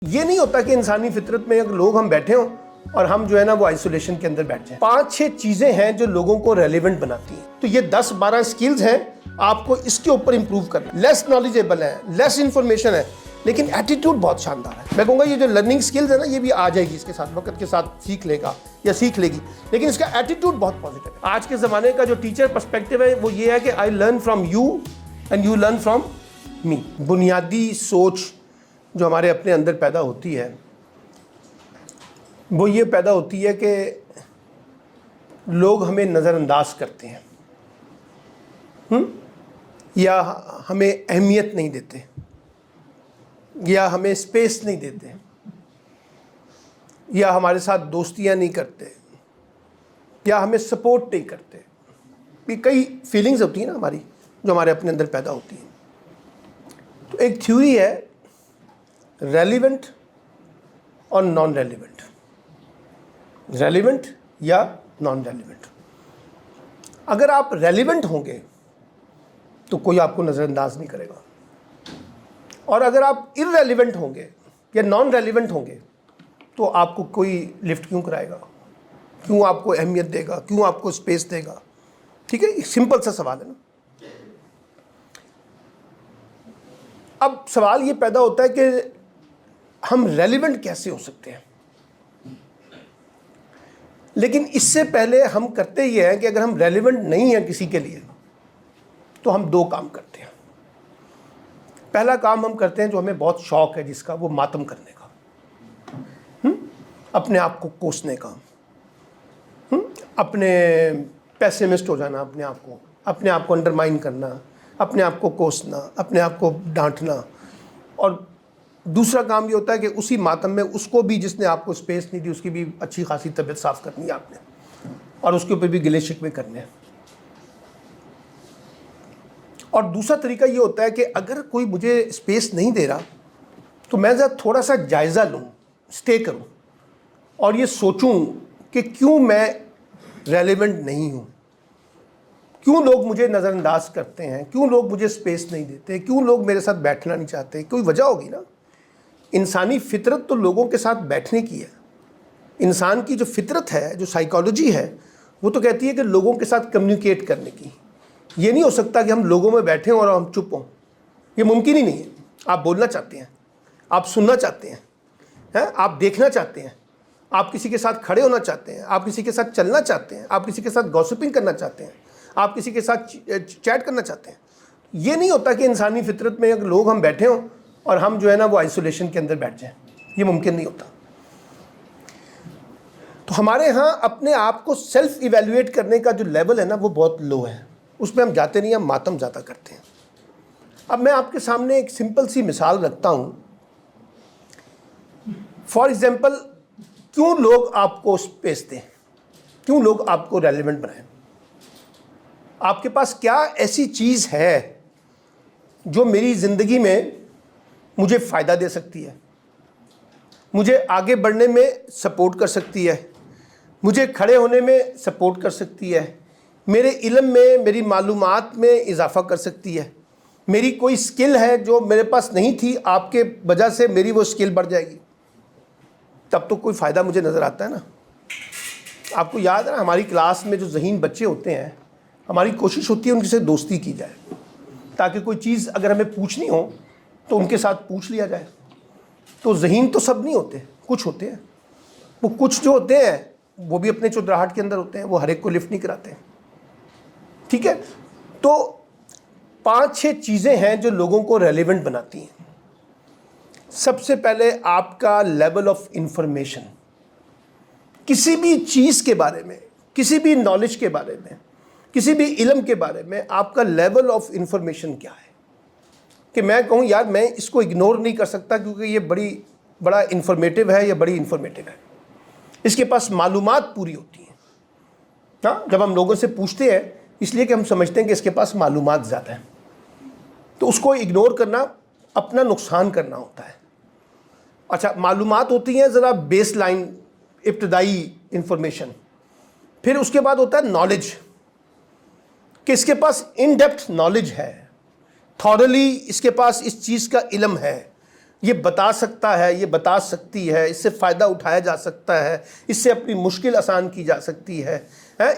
یہ نہیں ہوتا کہ انسانی فطرت میں اگر لوگ ہم بیٹھے ہوں اور ہم جو ہے نا وہ آئسولیشن کے اندر بیٹھ جائیں. 5-6 چیزیں ہیں جو لوگوں کو ریلیونٹ بناتی ہیں. تو یہ 10-12 سکلز ہیں, آپ کو اس کے اوپر امپروو کرنا. لیس نالجیبل ہے, لیس انفارمیشن ہے, لیکن ایٹیٹیوڈ بہت شاندار ہے. میں کہوں گا یہ جو لرننگ سکلز ہے نا, یہ بھی آ جائے گی اس کے ساتھ, وقت کے ساتھ سیکھ لے گا یا سیکھ لے گی, لیکن اس کا ایٹیٹیوڈ بہت پازیٹیو ہے. آج کے زمانے کا جو ٹیچر پرسپیکٹیو ہے وہ یہ ہے کہ I learn from you and you learn from me. بنیادی سوچ جو ہمارے اپنے اندر پیدا ہوتی ہے وہ یہ پیدا ہوتی ہے کہ لوگ ہمیں نظر انداز کرتے ہیں, یا ہمیں اہمیت نہیں دیتے, یا ہمیں اسپیس نہیں دیتے, یا ہمارے ساتھ دوستیاں نہیں کرتے, یا ہمیں سپورٹ نہیں کرتے. یہ کئی فیلنگز ہوتی ہیں نا ہماری جو ہمارے اپنے اندر پیدا ہوتی ہیں. تو ایک تھیوری ہے ریلیونٹ اور نان ریلیونٹ, ریلیونٹ یا نان ریلیونٹ. اگر آپ ریلیونٹ ہوں گے تو کوئی آپ کو نظر انداز نہیں کرے گا, اور اگر آپ ارریلیونٹ ہوں گے یا نان ریلیونٹ ہوں گے تو آپ کو کوئی لفٹ کیوں کرائے گا, کیوں آپ کو اہمیت دے گا, کیوں آپ کو اسپیس دے گا. ٹھیک ہے, سمپل سا سوال ہے نا. اب سوال یہ پیدا ہوتا ہے کہ ہم ریلیونٹ کیسے ہو سکتے ہیں. لیکن اس سے پہلے ہم کرتے یہ ہیں کہ اگر ہم ریلیونٹ نہیں ہیں کسی کے لیے تو ہم 2 کام کرتے ہیں. پہلا کام ہم کرتے ہیں جو ہمیں بہت شوق ہے جس کا, وہ ماتم کرنے کا, اپنے آپ کو کوسنے کا, اپنے پیسمسٹ ہو جانا, اپنے آپ کو انڈرمائن کرنا, اپنے آپ کو کوسنا, اپنے آپ کو ڈانٹنا. اور دوسرا کام یہ ہوتا ہے کہ اسی ماتم میں اس کو بھی جس نے آپ کو اسپیس نہیں دی اس کی بھی اچھی خاصی طبیعت صاف کرنی ہے آپ نے, اور اس کے اوپر بھی گلے شکوے کرنے ہیں. اور دوسرا طریقہ یہ ہوتا ہے کہ اگر کوئی مجھے اسپیس نہیں دے رہا تو میں ذرا تھوڑا سا جائزہ لوں, اسٹے کروں, اور یہ سوچوں کہ کیوں میں ریلیونٹ نہیں ہوں, کیوں لوگ مجھے نظر انداز کرتے ہیں, کیوں لوگ مجھے اسپیس نہیں دیتے, کیوں لوگ میرے ساتھ بیٹھنا نہیں چاہتے. کوئی وجہ ہوگی نا. انسانی فطرت تو لوگوں کے ساتھ بیٹھنے کی ہے. انسان کی جو فطرت ہے, جو سائیکالوجی ہے, وہ تو کہتی ہے کہ لوگوں کے ساتھ کمیونیکیٹ کرنے کی. یہ نہیں ہو سکتا کہ ہم لوگوں میں بیٹھیں اور ہم چپ ہوں, یہ ممکن ہی نہیں ہے. آپ بولنا چاہتے ہیں, آپ سننا چاہتے ہیں, آپ دیکھنا چاہتے ہیں, آپ کسی کے ساتھ کھڑے ہونا چاہتے ہیں, آپ کسی کے ساتھ چلنا چاہتے ہیں, آپ کسی کے ساتھ گوسپنگ کرنا چاہتے ہیں, آپ کسی کے ساتھ چیٹ کرنا چاہتے ہیں. یہ نہیں ہوتا کہ انسانی فطرت میں اگر لوگ ہم بیٹھے ہوں اور ہم جو ہے نا وہ آئسولیشن کے اندر بیٹھ جائیں, یہ ممکن نہیں ہوتا. تو ہمارے ہاں اپنے آپ کو سیلف ایویلویٹ کرنے کا جو لیول ہے نا وہ بہت لو ہے, اس میں ہم جاتے نہیں, ہم ماتم زیادہ کرتے ہیں. اب میں آپ کے سامنے ایک سمپل سی مثال رکھتا ہوں. فار ایگزامپل, کیوں لوگ آپ کو اسپیس دیں, کیوں لوگ آپ کو ریلیونٹ بنائیں. آپ کے پاس کیا ایسی چیز ہے جو میری زندگی میں مجھے فائدہ دے سکتی ہے, مجھے آگے بڑھنے میں سپورٹ کر سکتی ہے, مجھے کھڑے ہونے میں سپورٹ کر سکتی ہے, میرے علم میں, میری معلومات میں اضافہ کر سکتی ہے, میری کوئی سکل ہے جو میرے پاس نہیں تھی, آپ کے وجہ سے میری وہ سکل بڑھ جائے گی. تب تو کوئی فائدہ مجھے نظر آتا ہے نا. آپ کو یاد ہے نا, ہماری کلاس میں جو ذہین بچے ہوتے ہیں, ہماری کوشش ہوتی ہے ان سے دوستی کی جائے, تاکہ کوئی چیز اگر ہمیں پوچھنی ہو تو ان کے ساتھ پوچھ لیا جائے. تو ذہین تو سب نہیں ہوتے, کچھ ہوتے ہیں. وہ کچھ جو ہوتے ہیں وہ بھی اپنے چودراہٹ کے اندر ہوتے ہیں, وہ ہر ایک کو لفٹ نہیں کراتے. ٹھیک ہے, تو 5-6 چیزیں ہیں جو لوگوں کو ریلیونٹ بناتی ہیں. سب سے پہلے آپ کا لیول آف انفارمیشن, کسی بھی چیز کے بارے میں, کسی بھی نالج کے بارے میں, کسی بھی علم کے بارے میں آپ کا لیول آف انفارمیشن کیا ہے. کہ میں کہوں یار میں اس کو اگنور نہیں کر سکتا کیونکہ یہ بڑا انفارمیٹیو ہے یا بڑی انفارمیٹیو ہے, اس کے پاس معلومات پوری ہوتی ہیں. ہاں, جب ہم لوگوں سے پوچھتے ہیں اس لیے کہ ہم سمجھتے ہیں کہ اس کے پاس معلومات زیادہ ہیں, تو اس کو اگنور کرنا اپنا نقصان کرنا ہوتا ہے. اچھا, معلومات ہوتی ہیں ذرا بیس لائن, ابتدائی انفارمیشن. پھر اس کے بعد ہوتا ہے نالج, کہ اس کے پاس ان ڈیپتھ نالج ہے, تھورلی اس کے پاس اس چیز کا علم ہے, یہ بتا سکتا ہے، یہ بتا سکتی ہے، اس سے فائدہ اٹھایا جا سکتا ہے، اس سے اپنی مشکل آسان کی جا سکتی ہے،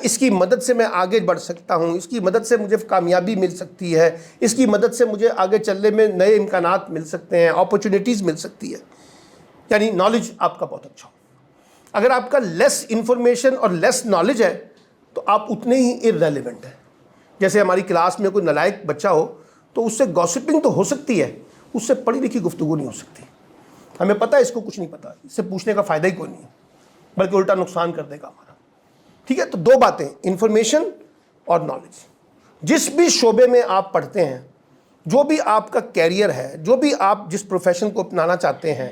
اس کی مدد سے میں آگے بڑھ سکتا ہوں، اس کی مدد سے مجھے کامیابی مل سکتی ہے، اس کی مدد سے مجھے آگے چلنے میں نئے امکانات مل سکتے ہیں، اپرچونیٹیز مل سکتی ہے. یعنی نالج آپ کا بہت اچھا ہو. اگر آپ کا لیس انفارمیشن اور لیس نالج ہے تو آپ اتنے ہی ارریلیونٹ ہیں. جیسے ہماری کلاس میں کوئی نالائق بچہ ہو تو اس سے گوسپنگ تو ہو سکتی ہے، اس سے پڑھی لکھی گفتگو نہیں ہو سکتی. ہمیں پتہ ہے اس کو کچھ نہیں پتہ، اس سے پوچھنے کا فائدہ ہی کوئی نہیں ہے، بلکہ الٹا نقصان کر دے گا ہمارا. ٹھیک ہے، تو دو باتیں، انفارمیشن اور نالج. جس بھی شعبے میں آپ پڑھتے ہیں، جو بھی آپ کا کیریئر ہے، جو بھی آپ جس پروفیشن کو اپنانا چاہتے ہیں،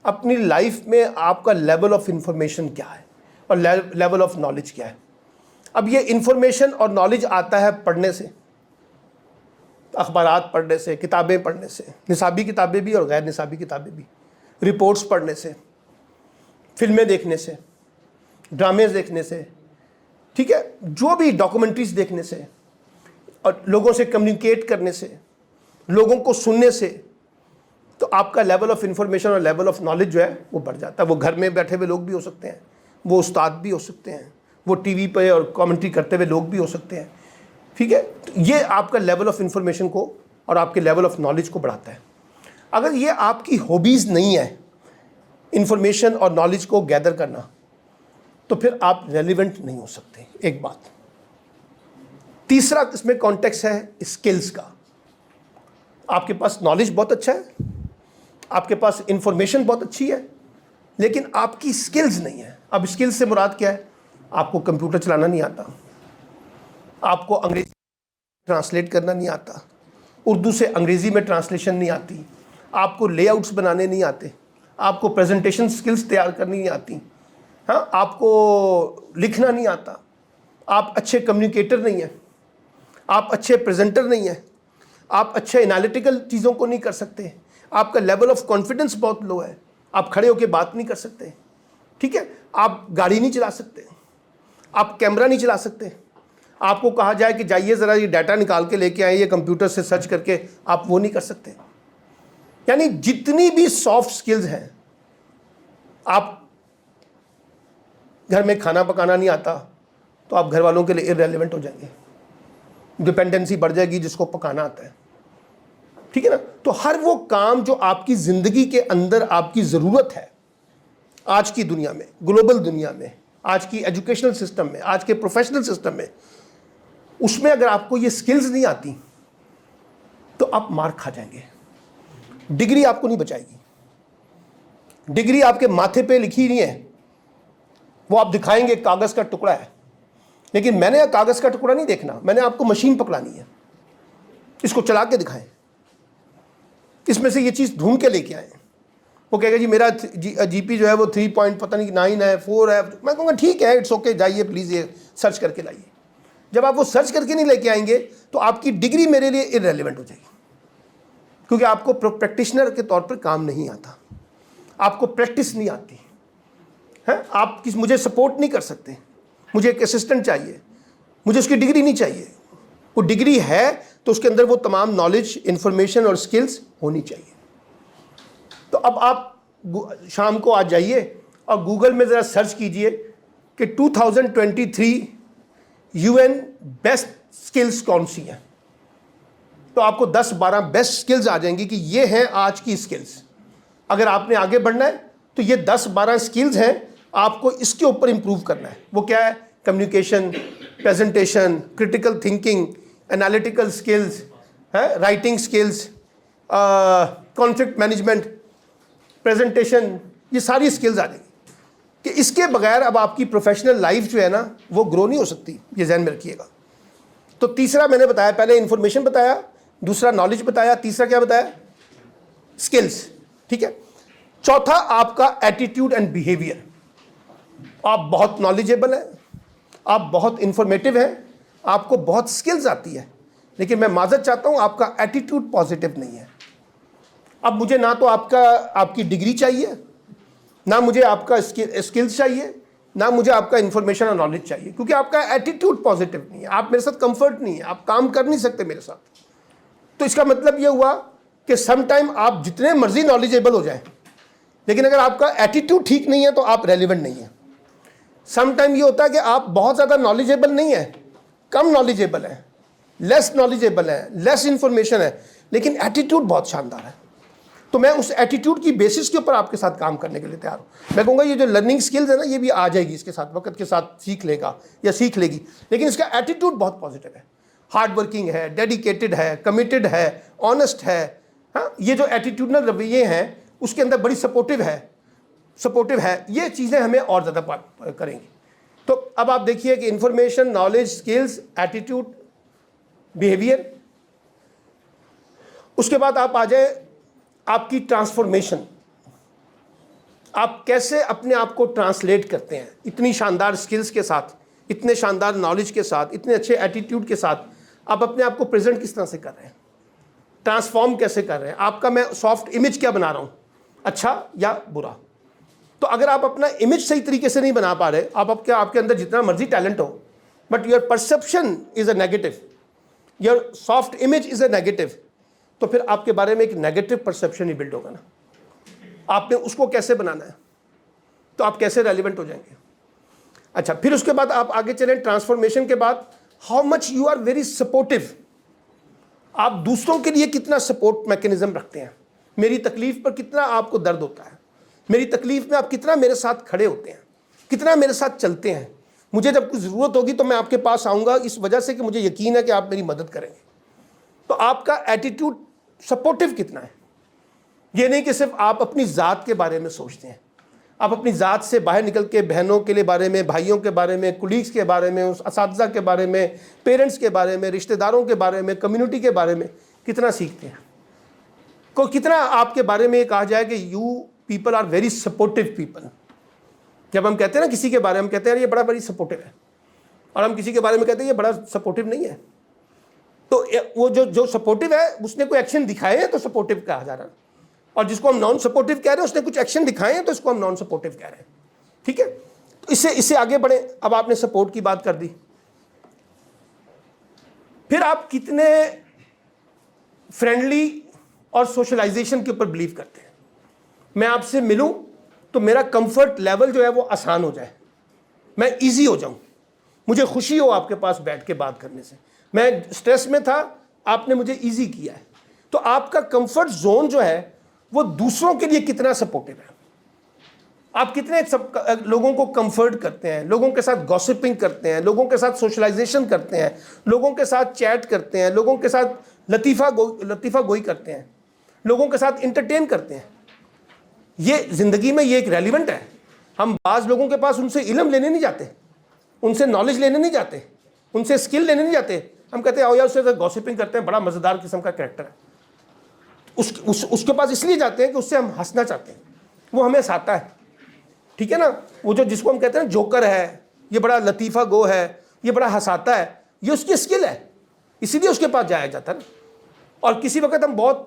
اپنی لائف میں آپ کا لیول آف انفارمیشن کیا ہے اور لیول آف نالج کیا ہے. اب یہ انفارمیشن اور نالج آتا ہے پڑھنے سے، اخبارات پڑھنے سے، کتابیں پڑھنے سے، نصابی کتابیں بھی اور غیر نصابی کتابیں بھی، رپورٹس پڑھنے سے، فلمیں دیکھنے سے، ڈرامے دیکھنے سے، ٹھیک ہے، جو بھی ڈاکومنٹریز دیکھنے سے، اور لوگوں سے کمیونیکیٹ کرنے سے، لوگوں کو سننے سے. تو آپ کا لیول آف انفارمیشن اور لیول آف نالج جو ہے وہ بڑھ جاتا ہے. وہ گھر میں بیٹھے ہوئے لوگ بھی ہو سکتے ہیں، وہ استاد بھی ہو سکتے ہیں، وہ ٹی وی پہ اور کامنٹری کرتے ہوئے لوگ بھی ہو سکتے ہیں. ٹھیک ہے، یہ آپ کا لیول آف انفارمیشن کو اور آپ کے لیول آف نالج کو بڑھاتا ہے. اگر یہ آپ کی ہابیز نہیں ہے انفارمیشن اور نالج کو گیدر کرنا، تو پھر آپ ریلیونٹ نہیں ہو سکتے. ایک بات. تیسرا اس میں کانٹیکس ہے اسکلز کا. آپ کے پاس نالج بہت اچھا ہے، آپ کے پاس انفارمیشن بہت اچھی ہے، لیکن آپ کی اسکلز نہیں ہے. اب اسکلز سے مراد کیا ہے؟ آپ کو کمپیوٹر چلانا نہیں آتا، آپ کو انگریزی ٹرانسلیٹ کرنا نہیں آتا، اردو سے انگریزی میں ٹرانسلیشن نہیں آتی، آپ کو لے آؤٹس بنانے نہیں آتے، آپ کو پریزنٹیشن سکلز تیار کرنی نہیں آتی، ہاں، آپ کو لکھنا نہیں آتا، آپ اچھے کمیونیکیٹر نہیں ہیں، آپ اچھے پریزنٹر نہیں ہیں، آپ اچھے انالیٹیکل چیزوں کو نہیں کر سکتے، آپ کا لیول آف کانفیڈنس بہت لو ہے، آپ کھڑے ہو کے بات نہیں کر سکتے. ٹھیک ہے، آپ گاڑی نہیں چلا سکتے، آپ کیمرہ نہیں چلا سکتے. آپ کو کہا جائے کہ جائیے ذرا یہ ڈیٹا نکال کے لے کے آئیں، یہ کمپیوٹر سے سرچ کر کے، آپ وہ نہیں کر سکتے. یعنی جتنی بھی سافٹ سکلز ہیں، آپ گھر میں کھانا پکانا نہیں آتا تو آپ گھر والوں کے لیے ارریلیونٹ ہو جائیں گے. ڈپینڈنسی بڑھ جائے گی جس کو پکانا آتا ہے. ٹھیک ہے نا. تو ہر وہ کام جو آپ کی زندگی کے اندر آپ کی ضرورت ہے آج کی دنیا میں، گلوبل دنیا میں، آج کی ایجوکیشنل سسٹم میں، آج کے پروفیشنل سسٹم میں، اس میں اگر آپ کو یہ سکلز نہیں آتی تو آپ مار کھا جائیں گے. ڈگری آپ کو نہیں بچائے گی. ڈگری آپ کے ماتھے پہ لکھی نہیں ہے، وہ آپ دکھائیں گے کاغذ کا ٹکڑا ہے، لیکن میں نے کاغذ کا ٹکڑا نہیں دیکھنا، میں نے آپ کو مشین پکڑانی ہے. اس کو چلا کے دکھائیں، اس میں سے یہ چیز ڈھونڈ کے لے کے آئیں. وہ کہے گا جی میرا جی پی جو ہے وہ 3 پوائنٹ پتہ نہیں 9 ہے، 4 ہے. میں کہوں گا ٹھیک ہے، اٹس اوکے، جائیے پلیز یہ سرچ کر کے لائیے. جب آپ وہ سرچ کر کے نہیں لے کے آئیں گے تو آپ کی ڈگری میرے لیے ارریلیونٹ ہو جائے گی، کیونکہ آپ کو پریکٹیشنر کے طور پر کام نہیں آتا، آپ کو پریکٹس نہیں آتی ہے، آپ مجھے سپورٹ نہیں کر سکتے، مجھے ایک اسسٹنٹ چاہیے، مجھے اس کی ڈگری نہیں چاہیے. وہ ڈگری ہے تو اس کے اندر وہ تمام نالج، انفارمیشن اور سکلز ہونی چاہیے. تو اب آپ شام کو آ جائیے اور گوگل میں ذرا سرچ کیجئے کہ 2023 UN بیسٹ سکلز کون سی ہیں، تو آپ کو 10-12 بیسٹ سکلز آ جائیں گی کہ یہ ہیں آج کی سکلز. اگر آپ نے آگے بڑھنا ہے تو یہ 10-12 سکلز ہیں، آپ کو اس کے اوپر امپروو کرنا ہے. وہ کیا ہے؟ Communication, presentation, critical thinking, analytical skills, writing skills, conflict management, presentation, یہ ساری سکلز آ جائیں گی. کہ اس کے بغیر اب آپ کی پروفیشنل لائف جو ہے نا وہ گرو نہیں ہو سکتی. یہ ذہن میں رکھیے گا. تو تیسرا میں نے بتایا، پہلے انفارمیشن بتایا، دوسرا نالج بتایا، تیسرا کیا بتایا؟ سکلز. ٹھیک ہے. چوتھا آپ کا ایٹیٹیوڈ اینڈ بیہیویئر. آپ بہت نالجیبل ہیں، آپ بہت انفارمیٹیو ہیں، آپ کو بہت سکلز آتی ہے، لیکن میں معذرت چاہتا ہوں آپ کا ایٹیٹیوڈ پازیٹیو نہیں ہے. اب مجھے نہ تو آپ کی ڈگری چاہیے، نہ مجھے آپ کا اسکلز چاہیے، نہ مجھے آپ کا انفارمیشن اور نالج چاہیے، کیونکہ آپ کا ایٹیٹیوڈ پازیٹیو نہیں ہے. آپ میرے ساتھ کمفرٹ نہیں ہے، آپ کام کر نہیں سکتے میرے ساتھ. تو اس کا مطلب یہ ہوا کہ سم ٹائم آپ جتنے مرضی نالجیبل ہو جائیں لیکن اگر آپ کا ایٹیٹیوڈ ٹھیک نہیں ہے تو آپ ریلیونٹ نہیں ہیں. سم ٹائم یہ ہوتا ہے کہ آپ بہت زیادہ نالجیبل نہیں ہیں, کم نالجیبل ہیں, لیس نالجیبل ہیں, لیس انفارمیشن ہے, لیکن ایٹیٹیوڈ بہت شاندار ہے. تو میں اس ایٹیٹیوڈ کی بیسس کے اوپر آپ کے ساتھ کام کرنے کے لیے تیار ہوں. میں کہوں گا یہ جو لرننگ سکلز ہے نا یہ بھی آ جائے گی اس کے ساتھ, وقت کے ساتھ سیکھ لے گا یا سیکھ لے گی, لیکن اس کا ایٹیٹیوڈ بہت پازیٹیو ہے, ہارڈ ورکنگ ہے, ڈیڈیکیٹڈ ہے, کمیٹڈ ہے, آنیسٹ ہے. ہاں, یہ جو ایٹیٹیوڈنل رویے ہیں اس کے اندر بڑی سپورٹیو ہے, یہ چیزیں ہمیں اور زیادہ کریں گی. تو اب آپ دیکھیے کہ information, knowledge, skills, attitude, behaviour. اس کے بعد آپ آ جائیں آپ کی ٹرانسفارمیشن. آپ کیسے اپنے آپ کو ٹرانسلیٹ کرتے ہیں اتنی شاندار سکلز کے ساتھ, اتنے شاندار نالج کے ساتھ, اتنے اچھے ایٹیٹیوڈ کے ساتھ آپ اپنے آپ کو پریزنٹ کس طرح سے کر رہے ہیں, ٹرانسفارم کیسے کر رہے ہیں, آپ کا میں سافٹ امیج کیا بنا رہا ہوں, اچھا یا برا. تو اگر آپ اپنا امیج صحیح طریقے سے نہیں بنا پا رہے, آپ کے اندر جتنا مرضی talent who but your perception is a negative, your soft image is a negative, تو پھر آپ کے بارے میں ایک نیگیٹو پرسیپشن ہی بلڈ ہوگا نا. آپ نے اس کو کیسے بنانا ہے, تو آپ کیسے ریلیونٹ ہو جائیں گے. اچھا, پھر اس کے بعد آپ آگے چلیں ٹرانسفارمیشن کے بعد, how much you are very supportive. آپ دوسروں کے لیے کتنا سپورٹ میکینزم رکھتے ہیں, میری تکلیف پر کتنا آپ کو درد ہوتا ہے, میری تکلیف میں آپ کتنا میرے ساتھ کھڑے ہوتے ہیں, کتنا میرے ساتھ چلتے ہیں. مجھے جب کچھ ضرورت ہوگی تو میں آپ کے پاس آؤں گا اس وجہ سے کہ مجھے یقین ہے کہ آپ میری مدد کریں گے. تو آپ کا ایٹیٹیوڈ سپورٹیو کتنا ہے. یہ نہیں کہ صرف آپ اپنی ذات کے بارے میں سوچتے ہیں, آپ اپنی ذات سے باہر نکل کے بہنوں کے لیے بارے میں, بھائیوں کے بارے میں, کولیگس کے بارے میں, اساتذہ کے بارے میں, پیرنٹس کے بارے میں, رشتہ داروں کے بارے میں, کمیونٹی کے بارے میں کتنا سیکھتے ہیں. کتنا آپ کے بارے میں یہ کہا جائے کہ you people are very supportive people. جب ہم کہتے ہیں نا کسی کے بارے میں, ہم کہتے ہیں یہ بڑا بڑی سپورٹیو ہے, اور ہم کسی کے بارے میں کہتے ہیں یہ بڑا سپورٹیو نہیں ہے. تو وہ جو سپورٹیو ہے اس نے کوئی ایکشن دکھائے ہیں تو سپورٹیو کہا جا رہا ہے, اور جس کو ہم نان سپورٹیو کہہ رہے ہیں اس نے کچھ ایکشن دکھائے ہیں تو اس کو ہم نان سپورٹیو کہہ رہے ہیں. ٹھیک ہے, تو اس سے آگے بڑھیں. اب آپ نے سپورٹ کی بات کر دی, پھر آپ کتنے فرینڈلی اور سوشلائزیشن کے اوپر بلیو کرتے ہیں. میں آپ سے ملوں تو میرا کمفرٹ لیول جو ہے وہ آسان ہو جائے, میں ایزی ہو جاؤں, مجھے خوشی ہو آپ کے پاس بیٹھ کے بات کرنے سے. میں سٹریس میں تھا, آپ نے مجھے ایزی کیا ہے. تو آپ کا کمفرٹ زون جو ہے وہ دوسروں کے لیے کتنا سپورٹیو ہے. آپ کتنے لوگوں کو کمفرٹ کرتے ہیں, لوگوں کے ساتھ گوسپنگ کرتے ہیں, لوگوں کے ساتھ سوشلائزیشن کرتے ہیں, لوگوں کے ساتھ چیٹ کرتے ہیں, لوگوں کے ساتھ لطیفہ گوئی کرتے ہیں, لوگوں کے ساتھ انٹرٹین کرتے ہیں. یہ زندگی میں یہ ایک ریلیونٹ ہے. ہم بعض لوگوں کے پاس ان سے علم لینے نہیں جاتے, ان سے نالج لینے نہیں جاتے, ان سے اسکل لینے نہیں جاتے. ہم کہتے ہیں آؤ یار اس سے گوسپنگ کرتے ہیں, بڑا مزیدار قسم کا کریکٹر ہے. اس کے پاس اس لیے جاتے ہیں کہ اس سے ہم ہنسنا چاہتے ہیں, وہ ہمیں ہنساتا ہے. ٹھیک ہے نا, وہ جس کو ہم کہتے ہیں جوکر ہے, یہ بڑا لطیفہ گو ہے, یہ بڑا ہنساتا ہے, یہ اس کی اسکل ہے, اسی لیے اس کے پاس جایا جاتا ہے. اور کسی وقت ہم بہت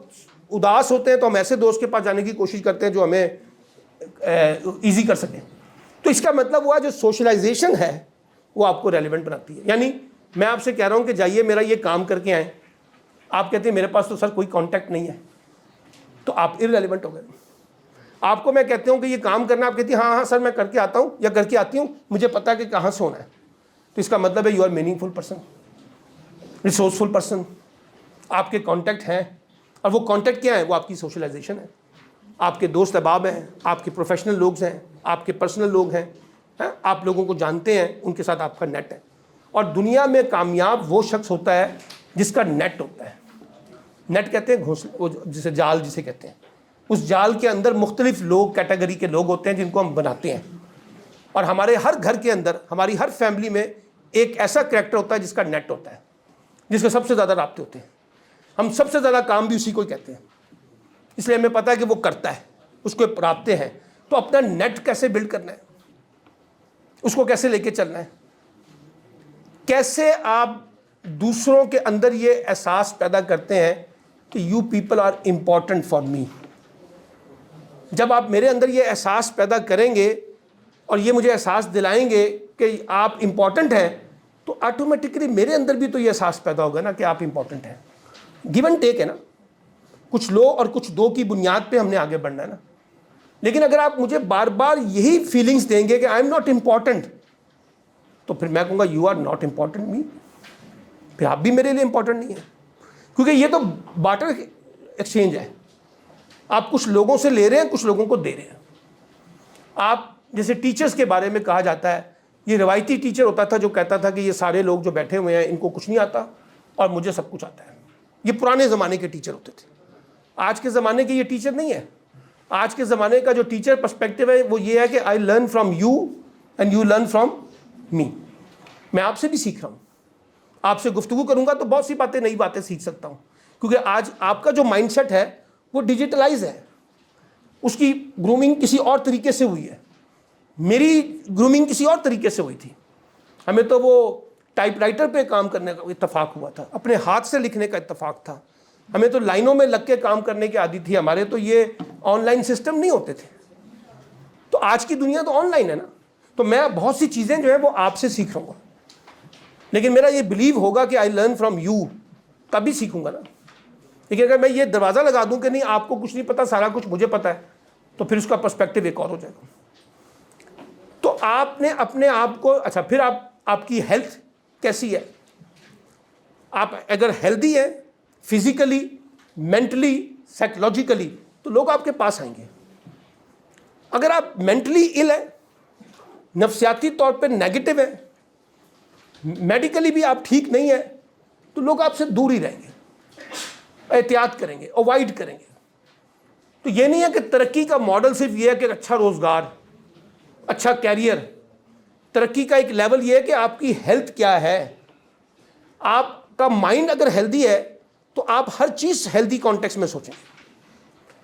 اداس ہوتے ہیں تو ہم ایسے دوست کے پاس جانے کی کوشش کرتے ہیں جو ہمیں ایزی کر سکیں. تو اس کا مطلب ہوا جو سوشلائزیشن ہے وہ آپ کو ریلیونٹ بناتی ہے. یعنی میں آپ سے کہہ رہا ہوں کہ جائیے میرا یہ کام کر کے آئیں, آپ کہتے ہیں میرے پاس تو سر کوئی کانٹیکٹ نہیں ہے, تو آپ ارریلیونٹ ہو گئے. آپ کو میں کہتے ہوں کہ یہ کام کرنا, آپ کہتی ہیں ہاں سر میں کر کے آتا ہوں یا کر کے آتی ہوں, مجھے پتا کہ کہاں سے ہونا ہے. تو اس کا مطلب ہے you are meaningful person, resourceful person. آپ کے کانٹیکٹ ہیں, اور وہ کانٹیکٹ کیا ہے, وہ آپ کی سوشلائزیشن ہے. آپ کے دوست احباب ہیں, آپ کے پروفیشنل لوگ ہیں, آپ کے پرسنل لوگ ہیں, آپ لوگوں کو جانتے ہیں, ان کے ساتھ آپ کا نیٹ ہے. اور دنیا میں کامیاب وہ شخص ہوتا ہے جس کا نیٹ ہوتا ہے. نیٹ کہتے ہیں گھونسلے, جسے جال جسے کہتے ہیں. اس جال کے اندر مختلف لوگ, کیٹیگری کے لوگ ہوتے ہیں جن کو ہم بناتے ہیں. اور ہمارے ہر گھر کے اندر, ہماری ہر فیملی میں ایک ایسا کریکٹر ہوتا ہے جس کا نیٹ ہوتا ہے, جس کے سب سے زیادہ رابطے ہوتے ہیں. ہم سب سے زیادہ کام بھی اسی کو ہی کہتے ہیں, اس لیے ہمیں پتہ ہے کہ وہ کرتا ہے, اس کو رابطے ہیں. تو اپنا نیٹ کیسے بلڈ کرنا ہے, اس کو کیسے لے کے چلنا ہے, کیسے آپ دوسروں کے اندر یہ احساس پیدا کرتے ہیں کہ you people are important for me. جب آپ میرے اندر یہ احساس پیدا کریں گے اور یہ مجھے احساس دلائیں گے کہ آپ امپورٹنٹ ہیں, تو آٹومیٹکلی میرے اندر بھی تو یہ احساس پیدا ہوگا نا کہ آپ امپورٹنٹ ہیں. گیو اینڈ ٹیک ہے نا. کچھ لو اور کچھ دو کی بنیاد پہ ہم نے آگے بڑھنا ہے نا. لیکن اگر آپ مجھے بار بار یہی فیلنگس دیں گے کہ آئی ایم ناٹ امپورٹنٹ, تو پھر میں کہوں گا یو آر ناٹ امپورٹنٹ می, پھر آپ بھی میرے لیے امپورٹنٹ نہیں ہے. کیونکہ یہ تو بارٹر ایکسچینج ہے, آپ کچھ لوگوں سے لے رہے ہیں, کچھ لوگوں کو دے رہے ہیں. آپ جیسے ٹیچرز کے بارے میں کہا جاتا ہے, یہ روایتی ٹیچر ہوتا تھا جو کہتا تھا کہ یہ سارے لوگ جو بیٹھے ہوئے ہیں ان کو کچھ نہیں آتا اور مجھے سب کچھ آتا ہے. یہ پرانے زمانے کے ٹیچر ہوتے تھے. آج کے زمانے کے یہ ٹیچر نہیں ہے. آج کے زمانے کا جو ٹیچر پرسپیکٹو ہے وہ یہ ہے کہ I learn from you and you learn from me. میں آپ سے بھی سیکھ رہا ہوں, آپ سے گفتگو کروں گا تو بہت سی باتیں, نئی باتیں سیکھ سکتا ہوں. کیونکہ آج آپ کا جو مائنڈ سیٹ ہے وہ ڈیجیٹلائز ہے, اس کی گرومنگ کسی اور طریقے سے ہوئی ہے. میری گرومنگ کسی اور طریقے سے ہوئی تھی. ہمیں تو وہ ٹائپ رائٹر پہ کام کرنے کا اتفاق ہوا تھا, اپنے ہاتھ سے لکھنے کا اتفاق تھا. ہمیں تو لائنوں میں لگ کے کام کرنے کی عادت تھی. ہمارے تو یہ آن لائن سسٹم نہیں ہوتے تھے. تو آج کی دنیا تو آن لائن ہے نا, تو میں بہت سی چیزیں جو ہیں وہ آپ سے سیکھ رہا ہوں. لیکن میرا یہ بلیو ہوگا کہ آئی لرن فرام یو, تبھی سیکھوں گا نا. لیکن اگر میں یہ دروازہ لگا دوں کہ نہیں آپ کو کچھ نہیں پتا, سارا کچھ مجھے پتا ہے, تو پھر اس کا پرسپیکٹو ایک اور ہو جائے گا. تو آپ نے اپنے آپ کو, اچھا پھر آپ کی ہیلتھ کیسی ہے؟ آپ اگر ہیلدی ہیں فزیکلی, مینٹلی, سائیکولوجیکلی, تو لوگ آپ کے پاس آئیں گے. اگر آپ مینٹلی ال ہیں, نفسیاتی طور پہ نیگیٹو ہیں, میڈیکلی بھی آپ ٹھیک نہیں ہیں, تو لوگ آپ سے دور ہی رہیں گے, احتیاط کریں گے, اوائڈ کریں گے. تو یہ نہیں ہے کہ ترقی کا ماڈل صرف یہ ہے کہ اچھا روزگار, اچھا کیریئر. ترقی کا ایک لیول یہ ہے کہ آپ کی ہیلتھ کیا ہے. آپ کا مائنڈ اگر ہیلدی ہے تو آپ ہر چیز ہیلدی کانٹیکس میں سوچیں.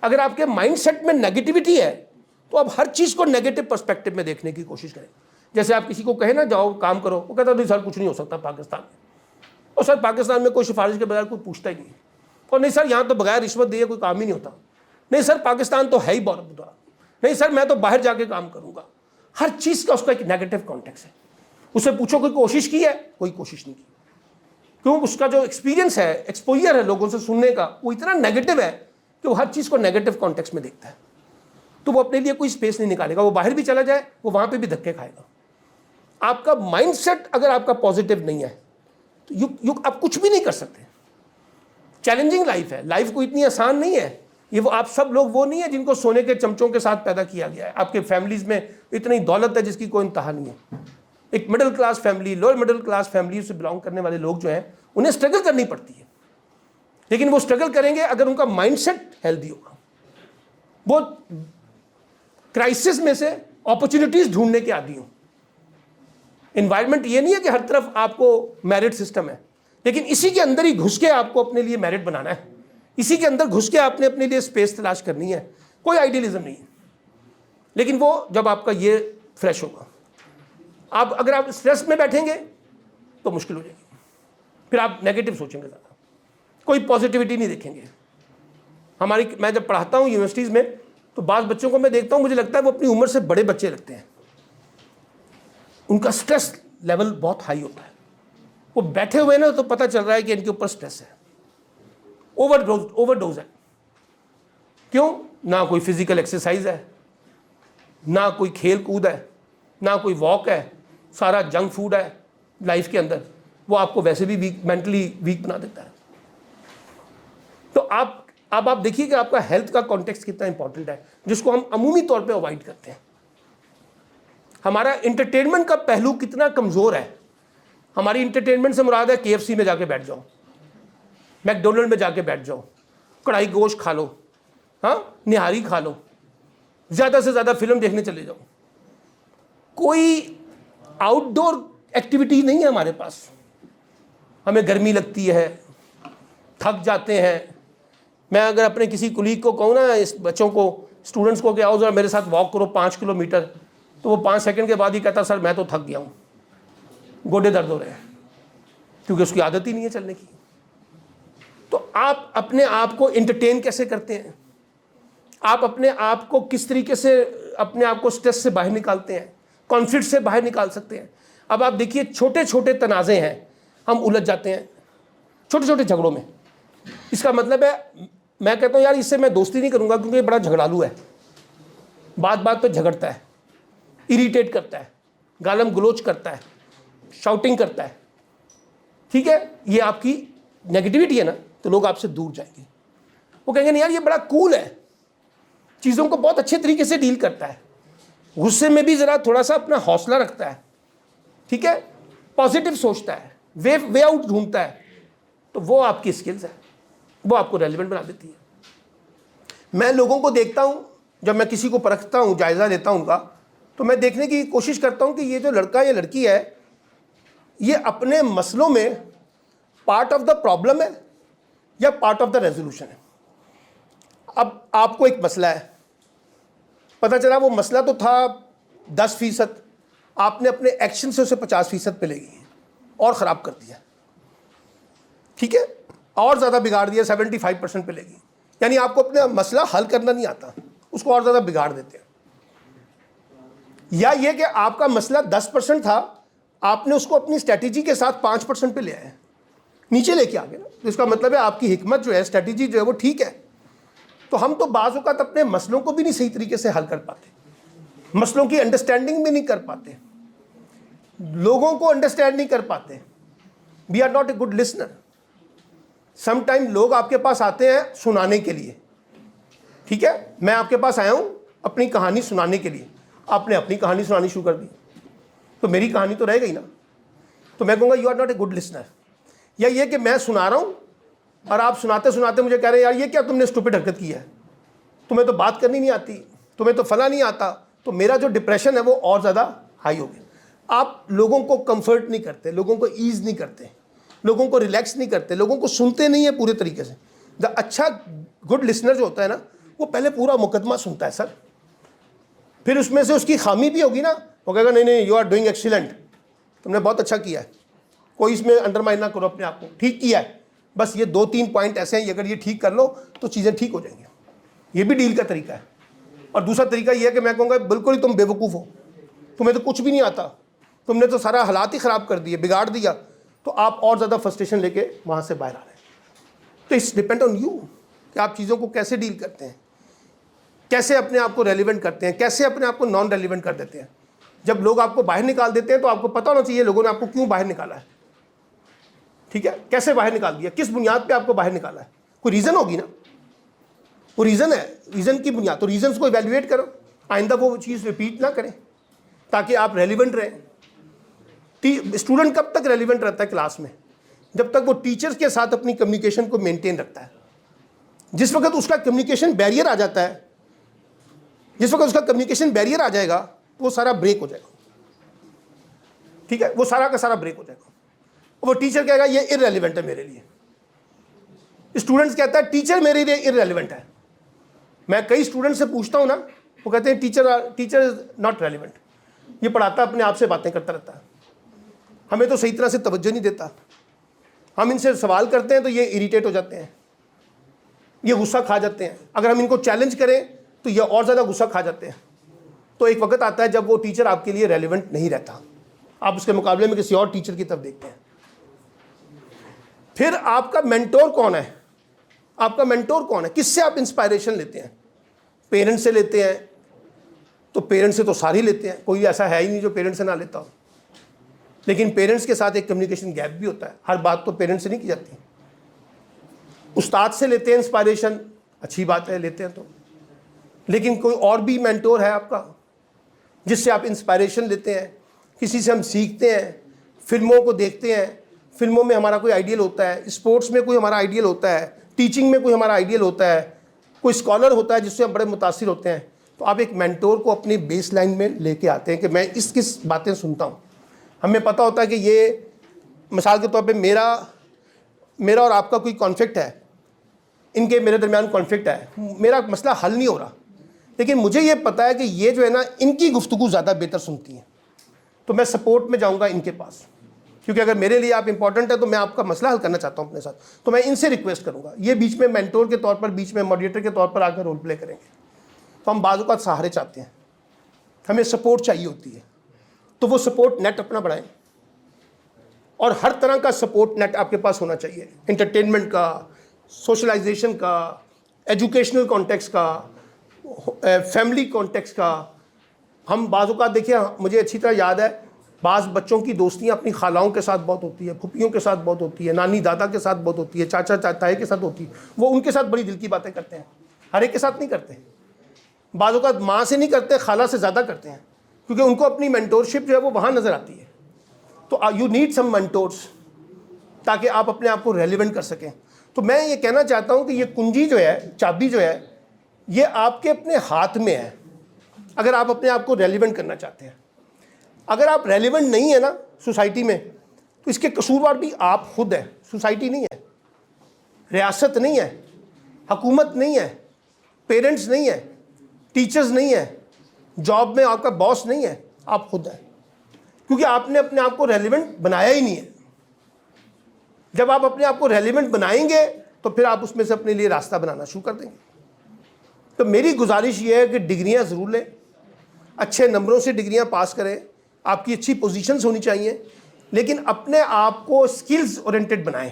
اگر آپ کے مائنڈ سیٹ میں نیگیٹیوٹی ہے تو آپ ہر چیز کو نیگیٹو پرسپیکٹو میں دیکھنے کی کوشش کریں. جیسے آپ کسی کو کہیں نا جاؤ کام کرو, وہ کہتا نہیں سر کچھ نہیں ہو سکتا پاکستان میں. اور سر پاکستان میں کوئی سفارش کے بغیر کوئی پوچھتا ہی نہیں. اور نہیں سر یہاں تو بغیر رشوت دیے کوئی کام ہی نہیں ہوتا. نہیں سر پاکستان تو ہے ہی بہت برا. نہیں سر میں تو باہر جا کے کام کروں گا. ہر چیز کا اس کا ایک نیگیٹو کانٹیکس ہے. اسے پوچھو کوئی کوشش کی ہے, کوئی کوشش نہیں کی. کیوں؟ اس کا جو ایکسپیرینس ہے, ایکسپوجر ہے لوگوں سے سننے کا, وہ اتنا نیگیٹو ہے کہ وہ ہر چیز کو نیگیٹو کانٹیکس میں دیکھتا ہے. تو وہ اپنے لیے کوئی اسپیس نہیں نکالے گا. وہ باہر بھی چلا جائے وہ وہاں پہ بھی دھکے کھائے گا. آپ کا مائنڈ سیٹ اگر آپ کا پازیٹیو نہیں ہے تو آپ کچھ بھی نہیں کر سکتے. چیلنجنگ لائف ہے, لائف کو اتنی آسان نہیں ہے. یہ وہ آپ سب لوگ وہ نہیں ہیں جن کو سونے کے چمچوں کے ساتھ پیدا کیا گیا ہے. آپ کے فیملیز میں اتنی دولت ہے جس کی کوئی انتہا نہیں ہے. ایک middle class family, lower middle class family سے بلانگ کرنے والے لوگ جو ہیں انہیں اسٹرگل کرنی پڑتی ہے. لیکن وہ اسٹرگل کریں گے اگر ان کا مائنڈ سیٹ ہیلدی ہوگا. وہ کرائسس میں سے اپرچونیٹیز ڈھونڈنے کے عادی ہوں. انوائرمنٹ یہ نہیں ہے کہ ہر طرف آپ کو میرٹ سسٹم ہے, لیکن اسی کے اندر ہی گھس کے آپ کو اپنے لیے میرٹ بنانا ہے. اسی کے اندر گھس کے آپ نے اپنے لیے اسپیس تلاش کرنی ہے. کوئی آئیڈیلزم نہیں ہے. لیکن وہ جب آپ کا یہ فریش ہوگا, اگر آپ اسٹریس میں بیٹھیں گے تو مشکل ہو جائے گی. پھر آپ نیگیٹو سوچیں گے زیادہ, کوئی پازیٹیوٹی نہیں دیکھیں گے. میں جب پڑھاتا ہوں یونیورسٹیز میں تو بعض بچوں کو میں دیکھتا ہوں, مجھے لگتا ہے وہ اپنی عمر سے بڑے بچے لگتے ہیں. ان کا سٹریس لیول بہت ہائی ہوتا ہے. وہ بیٹھے ہوئے نا تو پتہ چل رہا ہے کہ ان کے اوپر سٹریس ہے, اوور ڈوز ہے. کیوں؟ نہ کوئی فزیکل ایکسرسائز ہے, نہ کوئی کھیل کود ہے, نہ کوئی واک ہے, سارا جنک فوڈ ہے لائف کے اندر. وہ آپ کو ویسے بھی مینٹلی ویک بنا دیتا ہے. تو اب آپ دیکھیے کہ آپ کا ہیلتھ کا کانٹیکسٹ کتنا امپورٹنٹ ہے, جس کو ہم عمومی طور پہ اوائڈ کرتے ہیں. ہمارا انٹرٹینمنٹ کا پہلو کتنا کمزور ہے. ہماری انٹرٹینمنٹ سے مراد ہے KFC میں جا کے بیٹھ جاؤ, میک ڈونلڈ میں جا کے بیٹھ جاؤ, کڑھائی گوشت کھا لو, ہاں نہاری کھا لو, زیادہ سے زیادہ فلم دیکھنے چلے جاؤ. کوئی آؤٹ ڈور ایکٹیویٹی نہیں ہے ہمارے پاس. ہمیں گرمی لگتی ہے, تھک جاتے ہیں. میں اگر اپنے کسی کلیگ کو کہوں نا, اس بچوں کو, اسٹوڈنٹس کو کہ آؤ ذرا میرے ساتھ واک کرو 5 کلومیٹر, تو وہ 5 سیکنڈ کے بعد ہی کہتا سر میں تو تھک گیا ہوں, گوڈے درد ہو رہے ہیں, کیونکہ اس کی عادت ہی نہیں ہے چلنے کی. تو آپ اپنے آپ کو انٹرٹین کیسے کرتے ہیں؟ آپ اپنے آپ کو کس طریقے سے اپنے آپ کو سٹریس سے باہر نکالتے ہیں, کانفلکٹ سے باہر نکال سکتے ہیں؟ اب آپ دیکھیے چھوٹے چھوٹے تنازع ہیں, ہم الجھ جاتے ہیں چھوٹے چھوٹے جھگڑوں میں. اس کا مطلب ہے میں کہتا ہوں یار اس سے میں دوستی نہیں کروں گا کیونکہ یہ بڑا جھگڑالو ہے, بات بات پہ جھگڑتا ہے, اریٹیٹ کرتا ہے, گالم گلوچ کرتا ہے, شاؤٹنگ کرتا ہے. ٹھیک ہے, یہ آپ کی نیگیٹیوٹی ہے نا, تو لوگ آپ سے دور جائیں گے. وہ کہیں گے نہیں یار یہ بڑا کول ہے, چیزوں کو بہت اچھے طریقے سے ڈیل کرتا ہے, غصے میں بھی ذرا تھوڑا سا اپنا حوصلہ رکھتا ہے, ٹھیک ہے, پازیٹیو سوچتا ہے, وے آؤٹ ڈھونڈتا ہے. تو وہ آپ کی اسکلز ہے, وہ آپ کو ریلیونٹ بنا دیتی ہے. میں لوگوں کو دیکھتا ہوں, جب میں کسی کو پرکھتا ہوں, جائزہ لیتا ہوں ان کا, تو میں دیکھنے کی کوشش کرتا ہوں کہ یہ جو لڑکا یا لڑکی ہے یہ اپنے مسئلوں میں پارٹ آف دا پرابلم ہے یا پارٹ آف دا ریزولوشن ہے. اب آپ کو ایک مسئلہ ہے, پتہ چلا وہ مسئلہ تو تھا 10%, آپ نے اپنے ایکشن سے اسے 50% پہ لے گئی اور خراب کر دیا, ٹھیک ہے, اور زیادہ بگاڑ دیا, 75% پہ لے گئی. یعنی آپ کو اپنا مسئلہ حل کرنا نہیں آتا, اس کو اور زیادہ بگاڑ دیتے ہیں. یا یہ کہ آپ کا مسئلہ 10% تھا, آپ نے اس کو اپنی اسٹریٹجی کے ساتھ 5% پہ لے آئے, نیچے لے کے آ گئے نا. تو اس کا مطلب ہے آپ کی حکمت جو ہے, اسٹریٹجی جو ہے وہ ٹھیک ہے. تو ہم تو بعض اوقات اپنے مسئلوں کو بھی نہیں صحیح طریقے سے حل کر پاتے, مسئلوں کی انڈرسٹینڈنگ بھی نہیں کر پاتے, لوگوں کو انڈرسٹینڈ نہیں کر پاتے. We are not a good listener. Some time لوگ آپ کے پاس آتے ہیں سنانے کے لیے, ٹھیک ہے, میں آپ کے پاس آیا ہوں اپنی کہانی سنانے کے لیے, آپ نے اپنی کہانی سنانی شروع کر دی, تو میری کہانی تو رہ گئی نا. تو میں کہوں گا you are not a good listener. یا یہ کہ میں سنا رہا ہوں اور آپ سناتے سناتے مجھے کہہ رہے ہیں یار یہ کیا تم نے اسٹوپڈ حرکت کی ہے, تمہیں تو بات کرنی نہیں آتی, تمہیں تو فلاں نہیں آتا. تو میرا جو ڈپریشن ہے وہ اور زیادہ ہائی ہو گیا. آپ لوگوں کو کمفرٹ نہیں کرتے, لوگوں کو ایز نہیں کرتے, لوگوں کو ریلیکس نہیں کرتے, لوگوں کو سنتے نہیں ہیں پورے طریقے سے. اچھا گڈ لسنر جو ہوتا ہے نا, وہ پہلے پورا مقدمہ سنتا ہے سر, پھر اس میں سے اس کی خامی بھی ہوگی نا, وہ کہے گا نہیں نہیں یو آر ڈوئنگ ایکسیلنٹ, تم نے بہت اچھا کیا ہے, کوئی اس میں انڈرمائن نہ کرو اپنے آپ کو, ٹھیک کیا ہے, بس یہ 2-3 پوائنٹ ایسے ہیں, اگر یہ ٹھیک کر لو تو چیزیں ٹھیک ہو جائیں گی. یہ بھی ڈیل کا طریقہ ہے. اور دوسرا طریقہ یہ ہے کہ میں کہوں گا بالکل ہی تم بے وقوف ہو, تمہیں تو کچھ بھی نہیں آتا, تم نے تو سارا حالات ہی خراب کر دیے, بگاڑ دیا. تو آپ اور زیادہ فرسٹریشن لے کے وہاں سے باہر آ رہے ہیں. تو اٹس ڈپینڈ آن یو کہ آپ چیزوں کو کیسے ڈیل کرتے ہیں, کیسے اپنے آپ کو ریلیونٹ کرتے ہیں, کیسے اپنے آپ کو نان ریلیونٹ کر دیتے ہیں. جب لوگ آپ کو باہر نکال دیتے ہیں تو آپ کو پتہ ہونا چاہیے لوگوں نے آپ کو کیوں باہر نکالا ہے, ٹھیک ہے, کیسے باہر نکال دیا, کس بنیاد پہ آپ کو باہر نکالا ہے. کوئی ریزن ہوگی نا, وہ ریزن ہے, ریزن کی بنیاد, تو ریزنس کو ایویلویٹ کرو, آئندہ وہ چیز ریپیٹ نہ کریں تاکہ آپ ریلیونٹ رہیں. اسٹوڈنٹ کب تک ریلیونٹ رہتا ہے کلاس میں؟ جب تک وہ ٹیچرز کے ساتھ اپنی کمیونیکیشن کو مینٹین رکھتا ہے. جس وقت اس کا کمیونیکیشن بیریئر آ جاتا ہے, جس وقت اس کا کمیونیکیشن بیریئر آ جائے گا وہ سارا بریک ہو جائے گا, ٹھیک ہے, وہ سارا کا سارا بریک ہو جائے گا. وہ ٹیچر کہے گا یہ ارریلیونٹ ہے میرے لیے, اسٹوڈنٹس کہتا ہے ٹیچر میرے لیے ارریلیونٹ ہے. میں کئی اسٹوڈنٹ سے پوچھتا ہوں نا, وہ کہتے ہیں ٹیچر از ناٹ ریلیونٹ, یہ پڑھاتا اپنے آپ سے باتیں کرتا رہتا ہے, ہمیں تو صحیح طرح سے توجہ نہیں دیتا, ہم ان سے سوال کرتے ہیں تو یہ اریٹیٹ ہو جاتے ہیں, یہ غصہ کھا جاتے ہیں, اگر ہم ان کو چیلنج کریں تو یہ اور زیادہ غصہ کھا جاتے ہیں. تو ایک وقت آتا ہے جب وہ ٹیچر آپ کے لیے ریلیونٹ نہیں رہتا, آپ اس کے مقابلے میں کسی اور ٹیچر کی طرف دیکھتے ہیں. پھر آپ کا مینٹور کون ہے, آپ کا مینٹور کون ہے, کس سے آپ انسپائریشن لیتے ہیں؟ پیرنٹ سے لیتے ہیں, تو پیرنٹ سے تو سارے لیتے ہیں, کوئی ایسا ہے ہی نہیں جو پیرنٹ سے نہ لیتا ہو. لیکن پیرنٹس کے ساتھ ایک کمیونیکیشن گیپ بھی ہوتا ہے, ہر بات تو پیرنٹ سے نہیں کی جاتی. استاد سے لیتے ہیں انسپائریشن, اچھی بات ہے لیتے ہیں تو, لیکن کوئی اور بھی مینٹور ہے آپ کا جس سے آپ انسپائریشن لیتے ہیں, کسی سے ہم سیکھتے ہیں, فلموں کو دیکھتے ہیں, فلموں میں ہمارا کوئی آئیڈیل ہوتا ہے, اسپورٹس میں کوئی ہمارا آئیڈیل ہوتا ہے, ٹیچنگ میں کوئی ہمارا آئیڈیل ہوتا ہے, کوئی اسکالر ہوتا ہے جس سے ہم بڑے متاثر ہوتے ہیں. تو آپ ایک مینٹور کو اپنی بیس لائن میں لے کے آتے ہیں کہ میں کس باتیں سنتا ہوں. ہمیں پتہ ہوتا ہے کہ یہ مثال کے طور پہ میرا اور آپ کا کوئی کانفلکٹ ہے, ان کے میرے درمیان کانفلکٹ ہے, میرا مسئلہ حل نہیں ہو رہا, لیکن مجھے یہ پتہ ہے کہ یہ جو ہے نا ان کی گفتگو زیادہ بہتر سنتی ہیں, تو میں سپورٹ میں جاؤں گا ان کے پاس, کیونکہ اگر میرے لیے آپ امپورٹنٹ ہے تو میں آپ کا مسئلہ حل کرنا چاہتا ہوں اپنے ساتھ, تو میں ان سے ریکویسٹ کروں گا. یہ بیچ میں مینٹور کے طور پر, بیچ میں ماڈریٹر کے طور پر آ کر رول پلے کریں گے. تو ہم بعض اوقات سہارے چاہتے ہیں, ہمیں سپورٹ چاہیے ہوتی ہے, تو وہ سپورٹ نیٹ اپنا بڑھائیں, اور ہر طرح کا سپورٹ نیٹ آپ کے پاس ہونا چاہیے, انٹرٹینمنٹ کا, سوشلائزیشن کا, ایجوکیشنل کانٹیکس کا، فیملی کانٹیکس کا. ہم بعض اوقات دیکھیں، مجھے اچھی طرح یاد ہے بعض بچوں کی دوستیاں اپنی خالاؤں کے ساتھ بہت ہوتی ہے، پھپھیوں کے ساتھ بہت ہوتی ہے، نانی دادا کے ساتھ بہت ہوتی ہے، چاچا تائی کے ساتھ ہوتی ہے. وہ ان کے ساتھ بڑی دل کی باتیں کرتے ہیں، ہر ایک کے ساتھ نہیں کرتے. بعض اوقات ماں سے نہیں کرتے، خالہ سے زیادہ کرتے ہیں، کیونکہ ان کو اپنی مینٹورشپ جو ہے وہ وہاں نظر آتی ہے. تو یو نیڈ سم مینٹورس تاکہ آپ اپنے آپ کو ریلیونٹ کر سکیں. تو میں یہ کہنا چاہتا ہوں کہ یہ کنجی جو ہے، چابی جو ہے، یہ آپ کے اپنے ہاتھ میں ہے اگر آپ اپنے آپ کو ریلیونٹ کرنا چاہتے ہیں. اگر آپ ریلیونٹ نہیں ہے نا سوسائٹی میں، تو اس کے قصوروار بھی آپ خود ہیں، سوسائٹی نہیں ہے، ریاست نہیں ہے، حکومت نہیں ہے، پیرنٹس نہیں ہے، ٹیچرز نہیں ہے، جاب میں آپ کا باس نہیں ہے، آپ خود ہیں. کیونکہ آپ نے اپنے آپ کو ریلیونٹ بنایا ہی نہیں ہے. جب آپ اپنے آپ کو ریلیونٹ بنائیں گے تو پھر آپ اس میں سے اپنے لیے راستہ بنانا شروع کر دیں گے. تو میری گزارش یہ ہے کہ ڈگریاں ضرور لیں، اچھے نمبروں سے ڈگریاں پاس کریں، آپ کی اچھی پوزیشنز ہونی چاہیے، لیکن اپنے آپ کو سکلز اورینٹڈ بنائیں.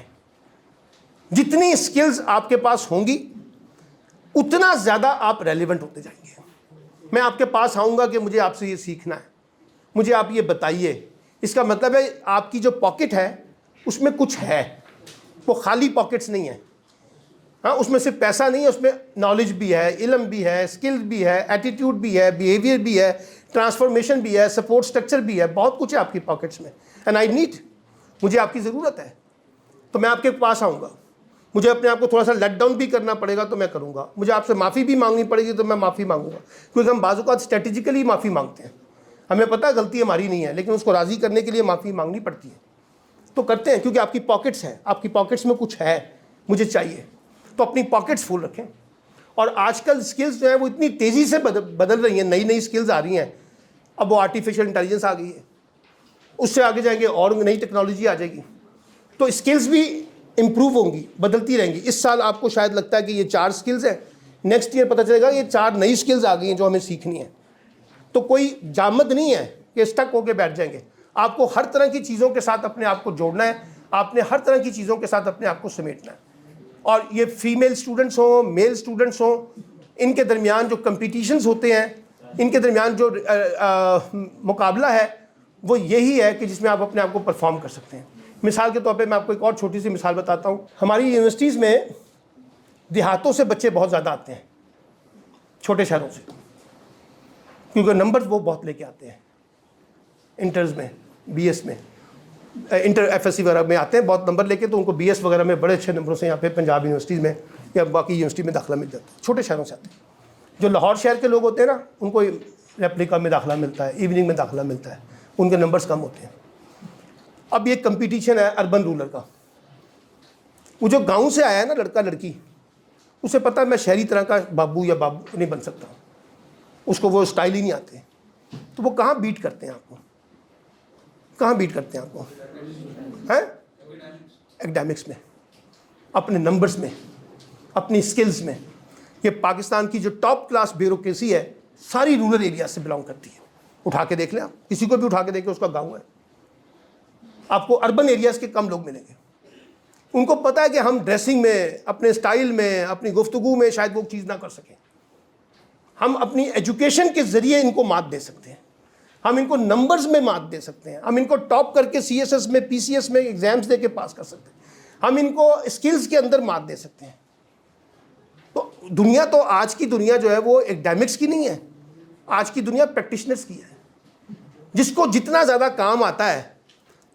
جتنی سکلز آپ کے پاس ہوں گی اتنا زیادہ آپ ریلیونٹ ہوتے جائیں گے. میں آپ کے پاس آؤں گا کہ مجھے آپ سے یہ سیکھنا ہے، مجھے آپ یہ بتائیے. اس کا مطلب ہے آپ کی جو پاکٹ ہے اس میں کچھ ہے، وہ خالی پاکٹس نہیں ہیں. ہاں، اس میں صرف پیسہ نہیں ہے، اس میں نالج بھی ہے، علم بھی ہے، اسکل بھی ہے، ایٹیٹیوڈ بھی ہے، بیہیویئر بھی ہے، ٹرانسفارمیشن بھی ہے، سپورٹ سٹرکچر بھی ہے، بہت کچھ ہے آپ کی پاکٹس میں. اینڈ آئی نیڈ، مجھے آپ کی ضرورت ہے. تو میں آپ کے پاس آؤں گا، مجھے اپنے آپ کو تھوڑا سا لیٹ ڈاؤن بھی کرنا پڑے گا تو میں کروں گا، مجھے آپ سے معافی بھی مانگنی پڑے گی تو میں معافی مانگوں گا. کیونکہ ہم بعض اوقات اسٹریٹجیکلی معافی مانگتے ہیں، ہمیں پتہ ہے غلطی ہماری نہیں ہے، لیکن اس کو راضی کرنے کے لیے معافی مانگنی پڑتی ہے. تو کرتے ہیں کیونکہ آپ کی پاکٹس ہیں، آپ کی پاکٹس میں کچھ ہے، مجھے چاہیے. تو اپنی پاکٹس فل رکھیں. اور آج کل اسکلز جو ہیں وہ اتنی تیزی سے بدل رہی ہیں، نئی نئی اسکلز آ رہی ہیں. اب وہ آرٹیفیشل انٹیلیجنس آ گئی ہے، اس سے آگے جائیں گے اور نئی ٹیکنالوجی آ جائے گی. تو اسکلز بھی امپروو ہوں گی، بدلتی رہیں گی. اس سال آپ کو شاید لگتا ہے کہ یہ 4 اسکلز ہیں، نیکسٹ ایئر پتہ چلے گا یہ 4 نئی اسکلز آ گئی ہیں جو ہمیں سیکھنی ہیں. تو کوئی جامد نہیں ہے کہ اسٹک ہو کے بیٹھ جائیں گے. آپ کو ہر طرح کی چیزوں کے ساتھ اپنے آپ کو جوڑنا ہے، آپ نے ہر طرح کی چیزوں کے ساتھ اپنے آپ کو سمیٹنا ہے. اور یہ فیمیل اسٹوڈنٹس ہوں، میل اسٹوڈنٹس ہوں، ان کے درمیان جو کمپٹیشنز ہوتے ہیں، ان کے درمیان جو مقابلہ ہے وہ یہی ہے کہ جس میں آپ اپنے آپ کو پرفارم کر سکتے ہیں. مثال کے طور پہ میں آپ کو ایک اور چھوٹی سی مثال بتاتا ہوں. ہماری یونیورسٹیز میں دیہاتوں سے بچے بہت زیادہ آتے ہیں، چھوٹے شہروں سے، کیونکہ نمبرز وہ بہت لے کے آتے ہیں. انٹرز میں، بی ایس میں، انٹر ایف ایس سی وغیرہ میں آتے ہیں بہت نمبر لے کے، تو ان کو بی ایس وغیرہ میں بڑے اچھے نمبروں سے یہاں پہ پنجاب یونیورسٹیز میں یا باقی یونیورسٹی میں داخلہ مل جاتا ہے. چھوٹے شہروں سے آتے ہیں. جو لاہور شہر کے لوگ ہوتے ہیں نا، ان کو ریپلیکا میں داخلہ ملتا ہے، ایوننگ میں داخلہ ملتا ہے، ان کے نمبرز کم ہوتے ہیں. اب یہ کمپٹیشن ہے اربن رولر کا. وہ جو گاؤں سے آیا ہے نا لڑکا لڑکی، اسے پتہ ہے میں شہری طرح کا بابو یا بابو نہیں بن سکتا، اس کو وہ اسٹائل ہی نہیں آتے. تو وہ کہاں بیٹ کرتے ہیں آپ کو؟ کہاں بیٹ کرتے ہیں آپ کو؟ ایکڈیمکس میں، اپنے نمبرز میں، اپنی اسکلز میں. یہ پاکستان کی جو ٹاپ کلاس بیوروکریسی ہے ساری رورل ایریا سے بلانگ کرتی ہے. اٹھا کے دیکھ لیں آپ، کسی کو بھی اٹھا کے دیکھ لیں، اس کا گاؤں ہے. آپ کو اربن ایریاز کے کم لوگ ملیں گے. ان کو پتہ ہے کہ ہم ڈریسنگ میں، اپنے اسٹائل میں، اپنی گفتگو میں شاید وہ چیز نہ کر سکیں. ہم اپنی ایجوکیشن کے ذریعے ان کو مات دے سکتے ہیں، ہم ان کو نمبرز میں مات دے سکتے ہیں، ہم ان کو ٹاپ کر کے سی ایس ایس میں، پی سی ایس میں ایگزامز دے کے پاس کر سکتے ہیں، ہم ان کو اسکلز کے اندر مات دے سکتے ہیں. تو دنیا، تو آج کی دنیا جو ہے وہ ایکڈیمکس کی نہیں ہے، آج کی دنیا پریکٹیشنرز کی ہے. جس کو جتنا زیادہ کام آتا ہے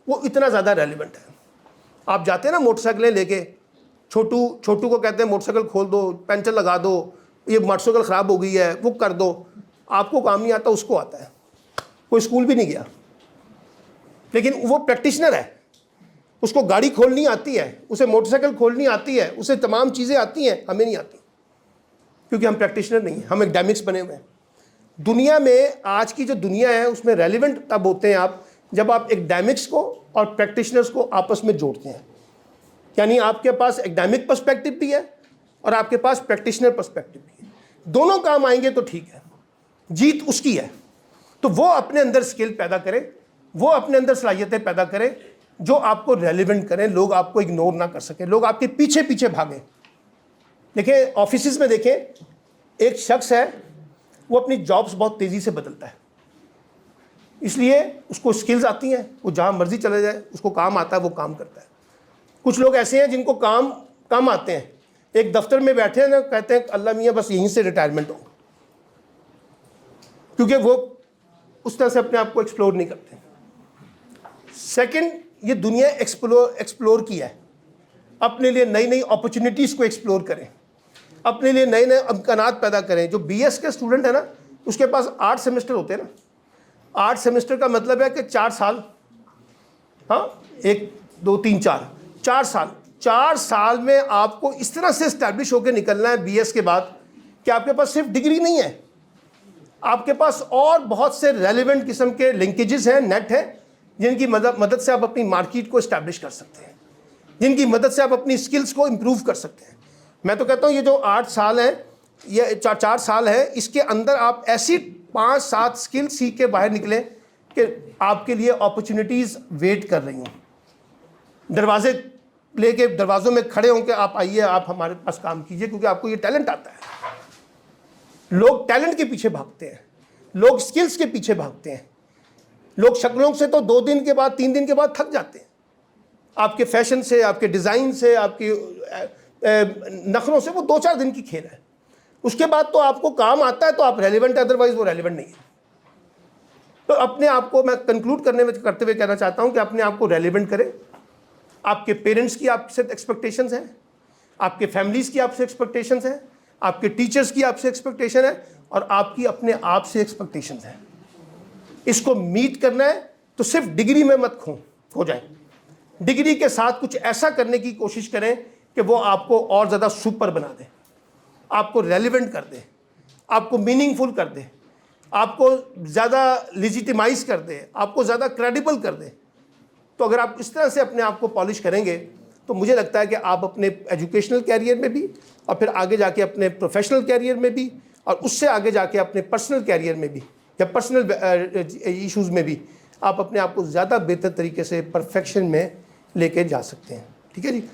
وہ اتنا زیادہ ریلیونٹ ہے. آپ جاتے ہیں نا موٹر سائیکلیں لے کے، چھوٹو کو کہتے ہیں موٹر سائیکل کھول دو، پینچر لگا دو، یہ موٹر سائیکل خراب ہو گئی ہے، وہ کر دو. آپ کو کام نہیں آتا، اس کو آتا ہے. کوئی اسکول بھی نہیں گیا، لیکن وہ پریکٹیشنر ہے. اس کو گاڑی کھولنی آتی ہے، اسے موٹر سائیکل کھولنی آتی ہے، اسے تمام چیزیں آتی ہیں، ہمیں نہیں آتی کیونکہ ہم پریکٹیشنر نہیں ہیں، ہم ایکڈیمکس بنے ہوئے ہیں. دنیا میں آج کی جو دنیا ہے اس میں ریلیونٹ تب ہوتے ہیں آپ جب آپ ایکڈیمکس کو اور پریکٹیشنرز کو آپس میں جوڑتے ہیں. یعنی آپ کے پاس ایکڈیمک پرسپیکٹو بھی ہے اور آپ کے پاس پریکٹیشنر پرسپیکٹو بھی ہے. دونوں کام آئیں گے تو ٹھیک ہے، جیت اس کی ہے. تو وہ اپنے اندر سکل پیدا کرے، وہ اپنے اندر صلاحیتیں پیدا کرے جو آپ کو ریلیونٹ کریں، لوگ آپ کو اگنور نہ کر سکیں، لوگ آپ کے پیچھے پیچھے بھاگیں. دیکھیں آفیسز میں دیکھیں ایک شخص ہے وہ اپنی جابس بہت تیزی سے بدلتا ہے، اس لیے اس کو اسکلز آتی ہیں، وہ جہاں مرضی چلے جائے اس کو کام آتا ہے، وہ کام کرتا ہے۔ کچھ لوگ ایسے ہیں جن کو کام کم آتے ہیں، ایک دفتر میں بیٹھے ہیں نا، کہتے ہیں اللہ میاں بس یہیں سے ریٹائرمنٹ ہو، کیونکہ وہ اس طرح سے اپنے آپ کو ایکسپلور نہیں کرتے۔ سیکنڈ، یہ دنیا ایکسپلور کیا ہے، اپنے لیے نئی نئی اپرچونیٹیز کو ایکسپلور کریں، اپنے لیے نئے نئے امکانات پیدا کریں۔ جو بی ایس کے اسٹوڈنٹ ہے نا، اس کے پاس 8 سیمسٹر ہوتے ہیں نا، 8 سیمسٹر کا مطلب ہے کہ 4 سال، ہاں 1 2 3 4 سال، 4 سال میں آپ کو اس طرح سے اسٹیبلش ہو کے نکلنا ہے بی ایس کے بعد کہ آپ کے پاس صرف ڈگری نہیں ہے، آپ کے پاس اور بہت سے ریلیونٹ قسم کے لنکیجز ہیں، نیٹ ہیں، جن کی مدد سے آپ اپنی مارکیٹ کو اسٹیبلش کر سکتے ہیں، جن کی مدد سے آپ اپنی سکلز کو امپروو کر سکتے ہیں۔ میں تو کہتا ہوں یہ جو 8 سال ہیں، یہ 4 سال ہے، اس کے اندر آپ ایسی 5-7 سکل سیکھ کے باہر نکلیں کہ آپ کے لیے اپرچونیٹیز ویٹ کر رہی ہوں، دروازے لے کے دروازوں میں کھڑے ہوں کہ آپ آئیے، آپ ہمارے پاس کام کیجئے، کیونکہ آپ کو یہ ٹیلنٹ آتا ہے۔ لوگ ٹیلنٹ کے پیچھے بھاگتے ہیں، لوگ سکلز کے پیچھے بھاگتے ہیں، لوگ شکلوں سے تو 2 دن کے بعد 3 دن کے بعد تھک جاتے ہیں، آپ کے فیشن سے، آپ کے ڈیزائن سے، آپ کی نخروں سے، وہ 2-4 دن کی کھیل ہے، اس کے بعد تو آپ کو کام آتا ہے تو آپ ریلیونٹ ہے، ادروائز وہ ریلیونٹ نہیں ہے۔ تو اپنے آپ کو میں کنکلوڈ کرتے ہوئے کہنا چاہتا ہوں کہ اپنے آپ کو ریلیونٹ کریں۔ آپ کے پیرنٹس کی آپ سے ایکسپیکٹیشنز ہیں، آپ کے فیملیز کی آپ سے ایکسپیکٹیشنز ہیں، آپ کے ٹیچرز کی آپ سے ایکسپیکٹیشن ہے، اور آپ کی اپنے آپ سے ایکسپیکٹیشنز ہیں۔ اس کو میٹ کرنا ہے تو صرف ڈگری میں مت کھو جائیں، ڈگری کے ساتھ کچھ ایسا کرنے کی کوشش کریں کہ وہ آپ کو اور زیادہ سپر بنا دے، آپ کو ریلیونٹ کر دے، آپ کو میننگ فل کر دے، آپ کو زیادہ لیجیٹیمائز کر دے، آپ کو زیادہ کریڈیبل کر دے۔ تو اگر آپ اس طرح سے اپنے آپ کو پالش کریں گے تو مجھے لگتا ہے کہ آپ اپنے ایجوکیشنل کیریئر میں بھی، اور پھر آگے جا کے اپنے پروفیشنل کیریئر میں بھی، اور اس سے آگے جا کے اپنے پرسنل کیریئر میں بھی یا پرسنل ایشوز میں بھی آپ اپنے آپ کو زیادہ بہتر طریقے سے پرفیکشن میں لے کے جا سکتے ہیں۔ ٹھیک ہے جی۔